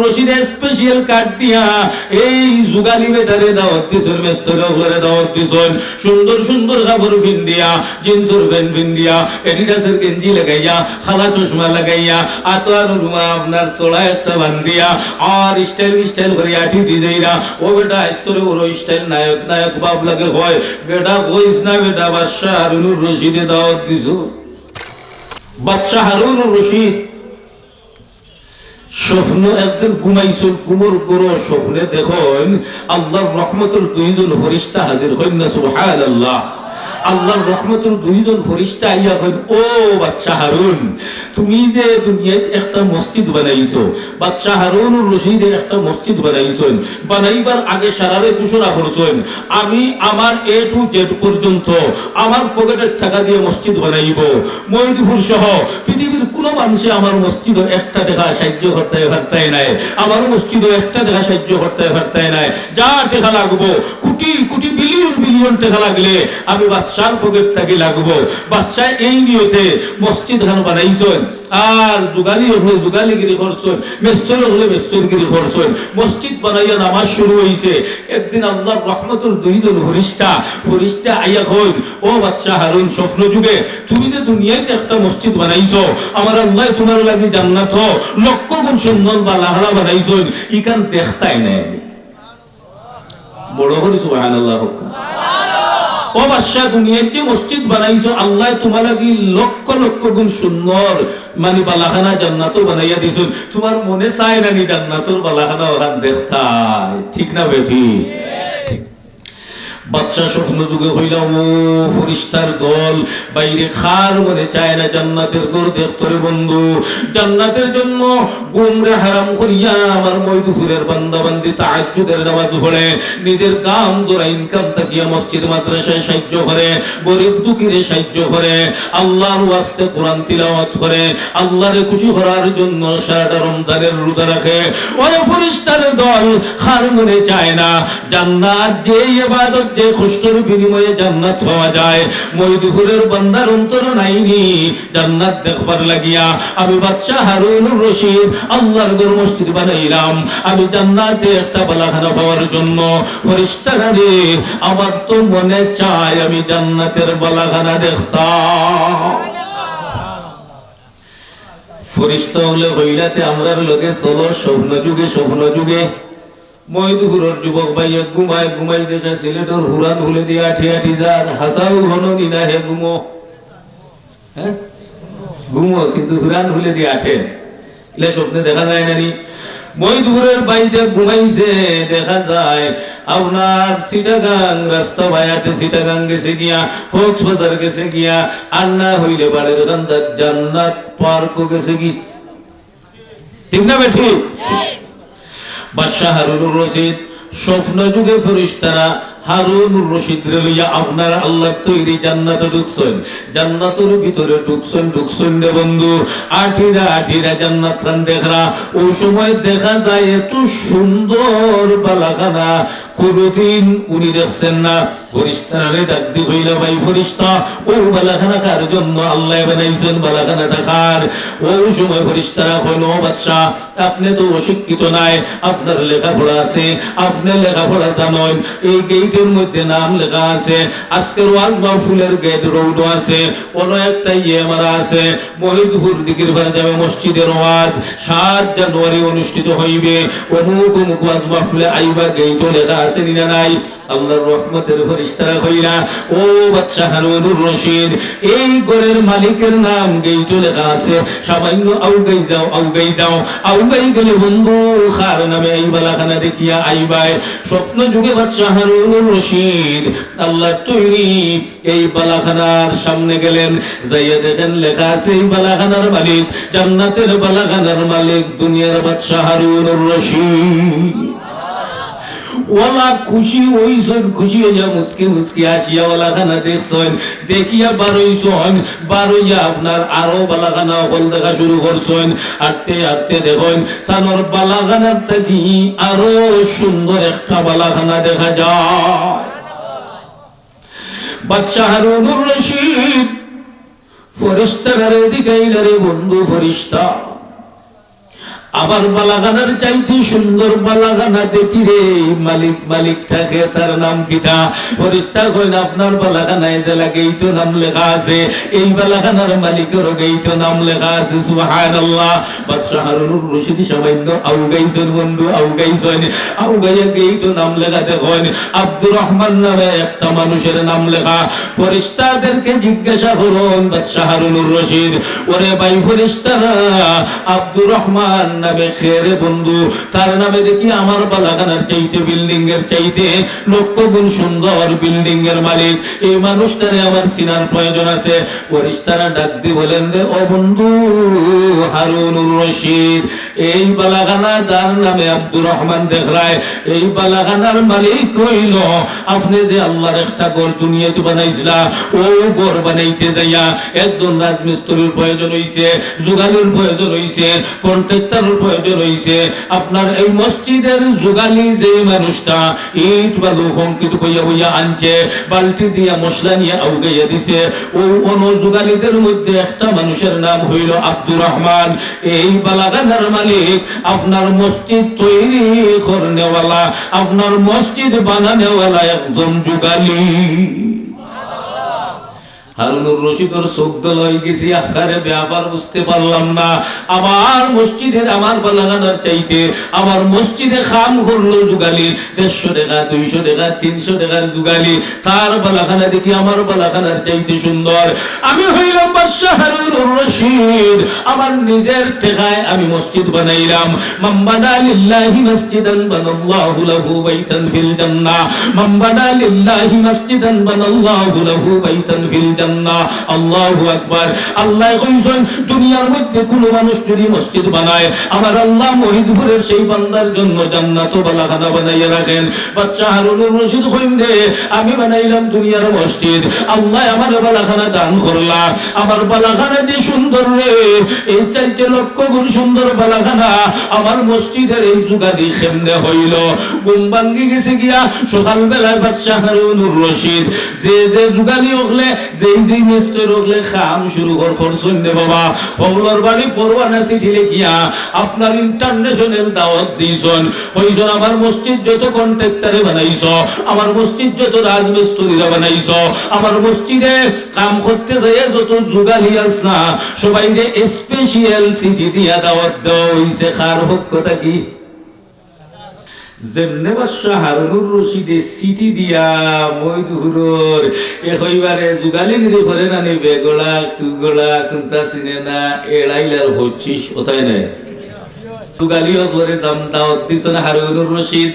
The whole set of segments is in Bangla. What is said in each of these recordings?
রশিদ স্পেশাল কার্ড দিয়া এই যুগালি বেটারে দাওয়াত দিছেন, মেস্তরে ঘরে দাওয়াত দিছেন, সুন্দর সুন্দর কাপড় পিন্দিয়া, জিন্সের প্যান্ট পিন্দিয়া, এডিডাসের গেঞ্জি লাগাইয়া, খালা চশমা লাগাইয়া, আতোয়ার রুমা আপনার চোলা একসা বান্ধিয়া, আর স্টাইল করে আঠি দিয়েরা। ও বেটা স্তরে ওর স্টাইল নায়ক নায়ক বাপ লাগে হয়। বেটা কইস না বেটা, বাদশাহ হারুনুর রশিদে দাওয়াত দিছো। বাদশাহ হারুনুর রশিদ স্বপ্ন একদিন ঘুমাইছিল, ঘুমোর গরো স্বপ্নে দেখেন আল্লাহর রহমতের দুইজন ফেরেশতা হাজির হইন না, সুবহানাল্লাহ। আল্লাহর রহমতের দুইজন ফেরেশতা আইয়া কইন, ও বাদশাহ হারুন, তুমি যে দুনিয়ায় একটা মসজিদ বানাইছো, বাদশাহ হারুনুর রশিদের একটা মসজিদ বানাইছেন, বানাইবার আগে সারারে ঘোষণা করছেন, আমি আমার A to Z পর্যন্ত আমার পকেটের টাকা দিয়ে মসজিদ বানাইব। মহিদপুর সহ পৃথিবীর কোন মানুষে আমার মসজিদও একটা টাকা সাহায্য করতে পারতাই নাই, আমার মসজিদও একটা টাকা সাহায্য করতে পারতাই নাই। যা টাকা লাগবো, কোটি কোটি বিলিয়ন বিলিয়ন টাকা লাগলে আমি বাদশার পকেট থেকে লাগবো। বাদশাহ এই নিয়তে মসজিদ খান বানাইছেন, আর যুগালি হলে যুগালিগিরি করছেন, মেস্তর হলে মেস্তরগিরি করছেন। মসজিদ বানাইয়া নামাজ শুরু হয়েছে। একদিন আল্লাহর রহমতের দুইজন ফেরেশতা আইয়া কইন, ও বাদশাহ হারুন, স্বপ্ন যুগে তুমি যে দুনিয়াতে একটা মসজিদ বানাইছো, আমার আল্লাহ তোমার লাগি জান্নাত লক্ষ গুণ সুন্দর বালাহারা বানাইছেন, ইকান দেখতাই নাই। বড় করে সুবহানাল্লাহ। ও বাদশাহ, দুনিয়ায় যে মসজিদ বানাইছো, আল্লাহ তোমার লাগি লক্ষ লক্ষ গুণ সুন্দর মানে বালাখানা জান্নাতও বানাইয়া দিছেন, তোমার মনে চায় না নি জান্নাতের বালাখানা ওখান দেখতাই, ঠিক না বেটি? বাদশাহ স্বপ্ন যুগে হইলা, ও ফেরেশতার দল বাইরে খার মনে চায় না জান্নাতের ঘর দেখতরে বন্ধু। জান্নাতের জন্য গুমরে হারাম করিয়া আমার ময়দুপুরের বান্দা বান্দি তাহাজ্জুদের নামাজ পড়ে, নিজের কাম জোড়া ইনকাম তাকিয়া মসজিদ মাদ্রাসায় সাহায্য করে, গরিব দুঃখীরে সাহায্য করে, আল্লাহর ওয়াস্তে কোরআন তিলাওয়াত করে, আল্লাহরে খুশি করার জন্য সারাটা রমজানের রোজা রাখে। ওই ফেরেশতার দল খার মনে চায় না জান্নাত, যে ইবাদত যে কষ্টের বিনিময়ে জান্নাত পাওয়া যায়, ময়দুপুরের বান্দার অন্তর নাইনি জান্নাত দেখবার লাগিয়া আমি বাদশাহ হারুনুর রশিদ আল্লাহর ঘর মসজিদ বানাইলাম, আমি জান্নাতে একটা বালাখানা পাওয়ার জন্য। ফেরেশতারা রে, আমার তো মনে চায় আমি জান্নাতের বালাখানা দেখতাম। ফেরেশতা হলে হইলাতে আমরার লগে চলো স্বপ্ন যুগে। ময়দুপুরের যুবক ভাইয়া ঘুমাই দেখে সিলেটের হুরান হুলে দিয়ে আঠি যার হাসাও ঘন নিনা হে ঘুমো কিন্তু হুরান হুলে দিয়ে আঠে, এলে স্বপ্নে দেখা যায় না নি। ময়দুপুরের বাড়িতে ঘুমাইছে, দেখা যায় আপনার চিটাগাং রাস্তা ভাইয়াতে চিটাগাং গেছে গিয়া, কক্সবাজার গেছে গিয়া, আর না হইলে বাড়ির কান্দার জান্নাত পার্ক গেছে কি, ঠিক না বেঠি? বাদশাহ হারুনুর রশিদ স্বপ্ন যুগে ফেরেশতারা হারুনুর রশিদ রে লইয়া আপনার আল্লাহ তৈরি জান্নাতে ঢুকছেন, জান্নাতের ভিতরে ঢুকছেন রে বন্ধু। আঠিরা জান্নাত খান দেখরা, ওই সময় দেখা যায় এত সুন্দর বালাখানা কোনদিন উনি দেখছেন না। ফেরেশতারে ডাক দি কইলা, ভাই ফেরেশতা, ও বালাখানা কার জন্য আল্লাহ বানাইছেন? বালাখানাটা কার? ওই সময় ফেরেশতারা কইল, বাদশা, আপনি তো অশিক্ষিত নাই, আপনার লেখাপড়া আছে, আপনি লেখাপড়া জানেন, এই গেটের মধ্যে নাম লেখা আছে, আজকের ওয়াজ মাহফিলের গেট রোড আছে, কোন একটা মারা আছে, মহিদপুর দিকের ঘরে যাবে মসজিদের ওয়াজ 7 জানুয়ারি অনুষ্ঠিত হইবে, অমুক ওয়াজ মাহফিলে আইবা, গেটও লেখা আছে নিনা নাই? আল্লাহর রহমতের ফেরেশতারা কইলা, ও বাদশাহ হারুনুর রশিদ, এই ঘরের মালিকের নাম গেইটো লেখা আছে, সামান্য আউগাই গেলে বন্ধু খার নামে এই বালাখানা দেখিয়া আইবাই। স্বপ্ন যুগে বাদশাহ হারুনুর রশিদ আল্লাহ তৈরি এই বালাখানার সামনে গেলেন, যাইয়া দেখেন লেখা আছে এই বালাখানার মালিক, জান্নাতের বালাখানার মালিক দুনিয়ার বাদশাহ হারুনুর রশিদ। ওলা খুশি হইছেন, খুশি হইয়া মুসকি আসিয়া বালাখানা দেখছেন, দেখিয়া বারোইয়া আপনার আরো বালাখানা হল দেখা শুরু করছেন। আটতে দেখেন তানোর বালাখানার থেকে আরো সুন্দর একটা বালাখানা দেখা যায়। বাদশাহ হারুনুর রশিদ ফেরেশতারে দিকাইলা, রে বন্ধু ফেরেশতা, আমার বালাখানার চাইতে সুন্দর বালাখানা দেখি রে মালিক থাকে তার নাম কিতা ফেরেশতা কইন আপনার বালাখানায় যে লাগে এইতো নাম লেখা আছে এই বালাখানার মালিকের এইতো নাম লেখা আছে সুবহানাল্লাহ বাদশা হারুনুর রশিদ সামান্য আউগাইছেন বন্ধু আউগাইয়া এইতো নাম লেখা দেখুন আব্দুর রহমান নামে একটা মানুষের নাম লেখা ফেরেশতাদেরকে জিজ্ঞাসা করুন বাদশা হারুনুর রশিদ ওরে ভাই ফেরেশতারা আব্দুর রহমান নামে খেরে বন্ধু তার নামে দেখি আমার বালাখানার চাইতে বিল্ডিং এর চাইতে লক্ষ গুণ সুন্দর বিল্ডিং এর মালিক এই মানুষটারে আমার চিনার প্রয়োজন আছে ফেরেশতারা ডাক দিয়ে বলেন রে ও বন্ধু হারুনুর রশিদ এই বালাখানা যার নামে আব্দুর রহমান দেখরায় এই বালাখানার মালিক হইল আপনি যে আল্লাহর একটা ঘর দুনিয়াতে বানাইছিলা ও ঘর বানাইতে যাইয়া একজন রাজমিস্ত্রির প্রয়োজন হইছে যুগালির প্রয়োজন হইছে কন্ট্রাক্টরের প্রয়োজন হইছে আপনার এই মসজিদের যুগালি যে মানুষটা ইট বালু কংক্রিট বইয়া আনছে বালতি দিয়া মশলা নিয়ে আউগাইয়া দিছে ওই অনুযুগালিদের মধ্যে একটা মানুষের নাম হইল আব্দুর রহমান এই বালাখানার মালিক আপনার মসজিদ তৈরি করনেওয়ালা আপনার মসজিদ বানানেওয়ালা একজন যুগালি হারুনুর রশিদের চোখ দলাই গেছি আখারে ব্যাপার বুঝতে পারলাম না আমার মসজিদের আমার বালাখানার চাইতে আমার মসজিদে খাম করলো যুগালি 150 টাকা 200 টাকা 300 টাকার যুগালি তার বালাখানা দেখি আমার বালাখানার চাইতে সুন্দর আমি হইলাম বাদশা হারুনুর রশিদ আমার নিজের টাকায় আমি মসজিদ বানাইলাম মাম্বানা লিল্লাহি মসজিদান বানাল্লাহু লাহু বাইতান ফিল জান্নাহ মাম্বানা লিল্লাহি মসজিদান বানাল্লাহু লাহু বাইতান ফিল জান্নাহ আল্লাহু আকবার আল্লাহ কইছেন দুনিয়ার মধ্যে কোন মানুষ যদি মসজিদ বানায় আমার আল্লাহ মহিদপুরের সেই বান্দার জন্য জান্নাত বালাখানা বানাইয়া রাখেন বাদশা হারুনুর রশিদ কইন রে আমি বানাইলাম দুনিয়ার মসজিদ আল্লাহ আমার বালাখানা দান করলা আমার বালাখানা যে সুন্দর রে এই চাইতে লক্ষ গুণ সুন্দর বালাখানা আমার মসজিদের এই যুগাদি কেমনে হইল ঘুম ভাঙ্গি গেছে গিয়া সকাল বেলায় বাদশা হারুনুর রশিদ যে যুগালি হলে যে মিস্ত্রি হলে খাম শুরু করছেন রে বাবা হলর বাড়ি পরোয়ানা চিঠি লিখিয়া আপনার ইন্টারন্যাশনাল দাওয়াত দিয়েছেন কইজন আমার মসজিদ যত কন্ট্রাক্টরে বানাইছ আমার মসজিদ যত রাজমিস্ত্রিরা বানাইছ আমার মসজিদে কাম করতে যায় যত যুগালি আস না সবাইকে স্পেশাল চিঠি দিয়া দাওয়াত দেওয়া হইছে কার পক্ষটা কি যেমনে বাদশা হারুনুর রশিদে সিটি দিয়া মইদুহুরর এবারে যুগালিগিরি করে নানি বেগলা কুগলা কুন্তা চিনে না এড়াইলার হচ্ছিস ওটাই নাই যুগালিও করে দাম দাওয়াত দিছেন হারুনুর রশিদ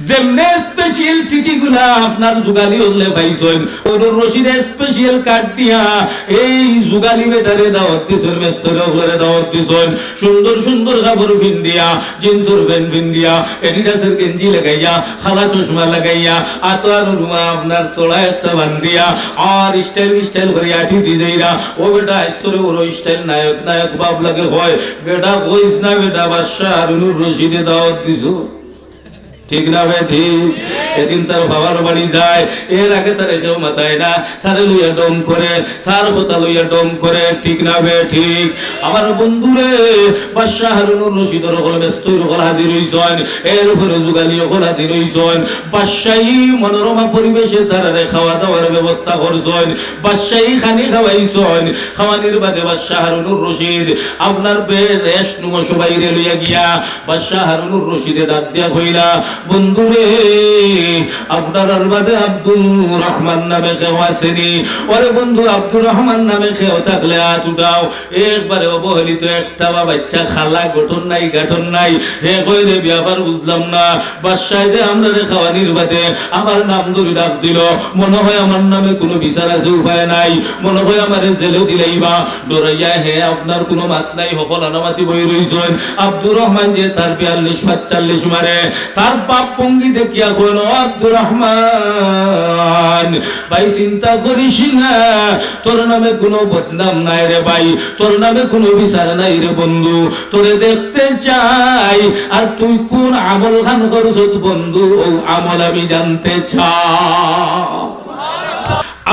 যেমনে স্পেশাল সিটি গুলা আপনার যুগালি হলে পাইছেন হারুনুর রশিদ স্পেশাল কার্ড দিয়া এই যুগালি বেটারে দাওয়াত দিছেন মেস্তরে ঘরে দাওয়াত দিছেন সুন্দর সুন্দর কাপড় পিন্দিয়া জিন্সের প্যান্ট পিন্দিয়া এডিডাসের গেঞ্জি লাগাইয়া খালা চশমা লাগাইয়া আতর রুমা আপনার চড়া একসা বান্ধিয়া আর স্টাইল করে আঠি দিজাইরা ও বেটা স্তরে ওর স্টাইল নায়ক বাপ লাগে হয় বেটা কইস না বেটা বাদশা হারুনুর রশিদে দাওয়াত দিছো ঠিক না ভাই ঠিক এদিন তার বাবার বাড়ি যায় এর আগে তারে কেউ মাথায় না তারে লইয়া ডম করে তার কথা লইয়া ডম করে ঠিক না ভাই ঠিক আমার বন্ধুরে বাদশা হারুনুর রশিদের হল মেস্তর হল হাজির হইছেন এর উপরে যুগালি হল হাজির হইছেন বাদশাহী মনোরমা পরিবেশে তারারে খাওয়া দাওয়ার ব্যবস্থা করছেন বাদশাহী খানি খাওয়াইছেন খাওয়ানির বাদে বাদশা হারুনুর রশিদ আপনার রেশ নুমো সবাই লইয়া গিয়া বাদশা হারুনুর রশিদে ডাক দিয়া কইলা বন্ধুরে আপনার মাঝে আব্দুর রহমান নামে কেউ আসেনি ওরে বন্ধু আব্দুর রহমান নামে কেউ থাকলে হাত উঠাও একবারে অবহেলিত একটা বাচ্চা খালা গঠন নাই হে কইলে ব্যাপার বুঝলাম না বাদশাহ যে আমরা খাওয়ানির বাদে আমার নাম ধরে ডাক দিল মনে হয় আমার নামে কোনো বিচার আছে উপায় নাই মনে হয় আমার জেলে দিলেইবা ডরাইয়া হে আপনার কোনো মাত নাই সকল আনামাতি বই রইছেন আব্দুর রহমান যে তার 42-45 মারে তার বাপ পঙ্গি দেখিয়া কইল আব্দুর রহমান ভাই চিন্তা করিস না তোর নামে কোনো বদনাম নাই রে ভাই তোর নামে কোনো বিচার নাই রে বন্ধু তোরে দেখতে চাই আর তুই কোন আমল খান করছ বন্ধু ও আমল আমি জানতে চাই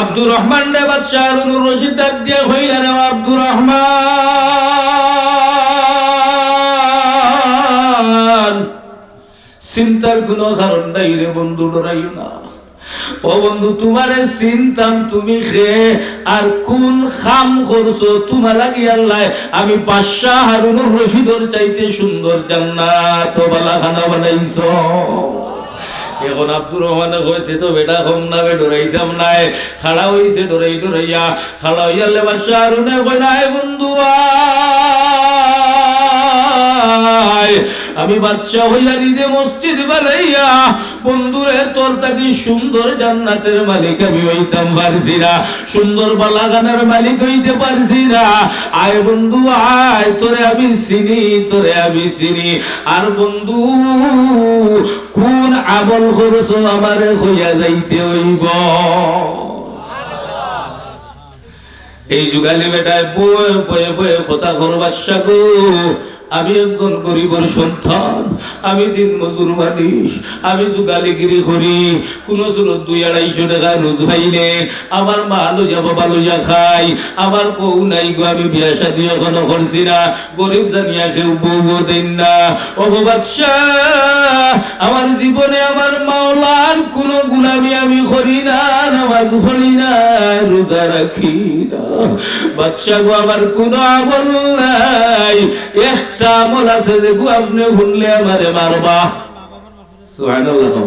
আব্দুর রহমান রে বাদশা হারুনুর রশিদ ডাক দিয়া কইলা রে আব্দুর রহমান চিন্তার কোনো কারণ নাই রে বন্ধু, ডরাইও না। ও বন্ধু, তোমারে চিন্তাম তুমি খে আর কোন খাম করছো, তোমার লাগি আল্লাহ আমি বাদশাহ হারুনুর রশিদর চাইতে সুন্দর জান্নাত বালাখানা বানাইছো। এখন আব্দুর রহমান কইতে তো বেটা কম না, বে ডরাইতাম নাই, খাড়া হইছে ডরাইয়া খাড়া হইয়ালে বাদশাহ হারুনে কই নাই বন্ধু আমি বাদশাহ হইয়া নিজে মসজিদ বানাইয়া বন্ধুরে তোর তাকে সুন্দর জান্নাতের মালিক আমি হইতাম পারছি না, সুন্দর বালাগানের মালিক হইতে পারছি না। আয় বন্ধু আয়, তোরে আমি চিনি। আর বন্ধু কোন আমল করছো আমারে হইয়া যাইতে হইব। এই যুগালি বেটায় বয়ে কথা করবার সাগো, আমি একজন গরিবের সন্তান, আমি দিন মজুর মানুষ, আমি যুগালিগিরি করি, কোনো চুলো 200-250 টাকা রোজ পাইলে আমার মা লইয়া বাবা লইয়া খাই, আমার বউ নাই গো, আমি বিয়া শাদী এখনো করছি না, গরিব জানিয়া কেউ বউ দেন না। ও বাদশাহ, আমার জীবনে আমার মাওলার কোনো গুলামি আমি করি না, নামাজ পড়ি না, রোজা রাখি না। বাদশাহ গো, আমার কোনো আমল নাই, একটা আমল আছে যে গো আপনি শুনলে আমারে মারবা। সুবহানাল্লাহ।